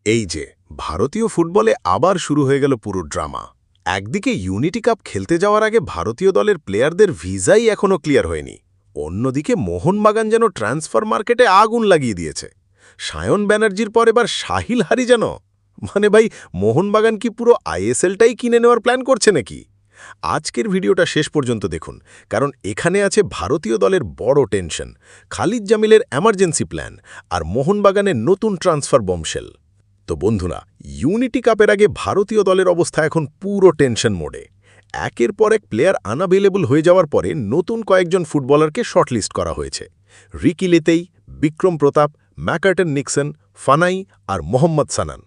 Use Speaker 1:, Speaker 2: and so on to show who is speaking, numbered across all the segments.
Speaker 1: এই যে ভারতীয় ফুটবলে আবার শুরু হয়ে গেল পুরো ড্রামা। একদিকে ইউনিটি কাপ খেলতে যাওয়ার আগে ভারতীয় দলের প্লেয়ারদের ভিসাই এখনও ক্লিয়ার হয়নি, অন্যদিকে মোহনবাগান যেন ট্রান্সফার মার্কেটে আগুন লাগিয়ে দিয়েছে। সায়ন ব্যানার্জির পর এবার সাহিল হারিজান, মানে ভাই, মোহনবাগান কি পুরো আইএসএলটাই কিনে নেওয়ার প্ল্যান করছে নাকি? আজকের ভিডিওটা শেষ পর্যন্ত দেখুন, কারণ এখানে আছে ভারতীয় দলের বড় টেনশন, খালিদ জামিলের এমার্জেন্সি প্ল্যান আর মোহনবাগানের নতুন ট্রান্সফার বমশেল। তো বন্ধুরা, ইউনিটি কাপের আগে ভারতীয় দলের অবস্থা এখন পুরো টেনশন মোডে। একের পর এক প্লেয়ার আনঅ্যাভেলেবল হয়ে যাওয়ার পরে নতুন কয়েকজন ফুটবলারকে শর্টলিস্ট করা হয়েছে। রিকি লেতেই, বিক্রম প্রতাপ, ম্যাকার্টন নিক্সন, ফানাই আর মোহাম্মদ সানান।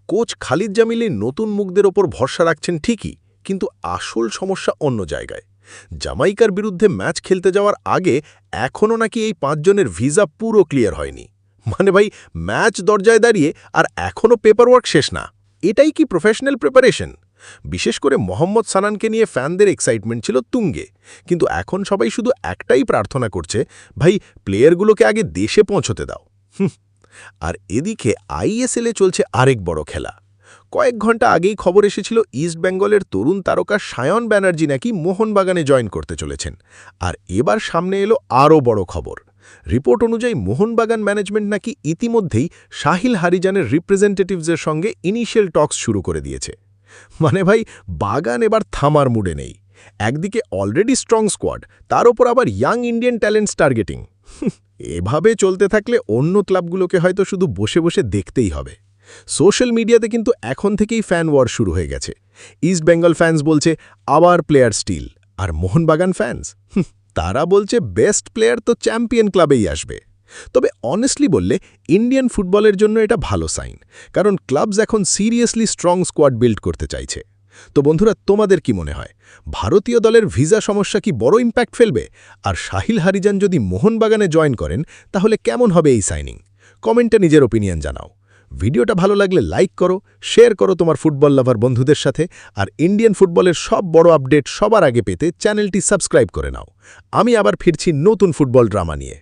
Speaker 1: কোচ খালিদ জামিল এই নতুন মুখদের ওপর ভরসা রাখছেন ঠিকই, কিন্তু আসল সমস্যা অন্য জায়গায়। জামাইকার বিরুদ্ধে ম্যাচ খেলতে যাওয়ার আগে এখনও নাকি এই ৫ জনের ভিসা পুরো ক্লিয়ার হয়নি। মানে ভাই, ম্যাচ দরজায় দাঁড়িয়ে আর এখনও পেপারওয়ার্ক শেষ না। এটাই কি প্রফেশনাল প্রিপারেশন? বিশেষ করে মোহাম্মদ সানানকে নিয়ে ফ্যানদের এক্সাইটমেন্ট ছিল তুঙ্গে, কিন্তু এখন সবাই শুধু একটাই প্রার্থনা করছে, ভাই, প্লেয়ারগুলোকে আগে দেশে পৌঁছতে দাও। আর এদিকে আইএসএলে চলছে আরেক বড় খেলা। কয়েক ঘন্টা আগেই খবর এসেছিল ইস্ট বেঙ্গলের তরুণ তারকা সায়ন ব্যানার্জি নাকি মোহনবাগানে জয়েন করতে চলেছেন। আর এবার সামনে এলো আরও বড় খবর। রিপোর্ট অনুযায়ী মোহনবাগান ম্যানেজমেন্ট নাকি ইতিমধ্যেই সাহিল হারিজানের রিপ্রেজেন্টেটিভসের সঙ্গে ইনিশিয়াল টক্স শুরু করে দিয়েছে। মানে ভাই, বাগান এবার থামার মুডে নেই। একদিকে অলরেডি স্ট্রং স্কোয়াড, তার ওপর আবার ইয়াং ইন্ডিয়ান ট্যালেন্টস টার্গেটিং। এভাবে চলতে থাকলে অন্য ক্লাবগুলোকে হয়তো শুধু বসে বসে দেখতেই হবে। সোশ্যাল মিডিয়াতে কিন্তু এখন থেকেই ফ্যান ওয়ার শুরু হয়ে গেছে। ইস্ট বেঙ্গল ফ্যান্স বলছে আবার প্লেয়ার স্টিল, আর মোহনবাগান ফ্যান্স তারা বলছে বেস্ট প্লেয়ার তো চ্যাম্পিয়ন ক্লাবেই আসবে। তবে অনেস্টলি বললে ইন্ডিয়ান ফুটবলের জন্য এটা ভালো সাইন, কারণ ক্লাবস এখন সিরিয়াসলি স্ট্রং স্কোয়াড বিল্ড করতে চাইছে। তো বন্ধুরা, তোমাদের কি মনে হয়, ভারতীয় দলের ভিসা সমস্যা কি বড় ইম্প্যাক্ট ফেলবে? আর সাহিল হারিজান যদি মোহনবাগানে জয়েন করেন, তাহলে কেমন হবে এই সাইনিং? কমেন্টে নিজের ওপিনিয়ন জানাও। ভিডিওটা ভালো লাগলে লাইক করো, শেয়ার করো তোমার ফুটবল লাভার বন্ধুদের সাথে, আর ইন্ডিয়ান ফুটবলের সব বড় আপডেট সবার আগে পেতে চ্যানেলটি সাবস্ক্রাইব করে নাও। আমি আবার ফিরছি নতুন ফুটবল ড্রামা নিয়ে।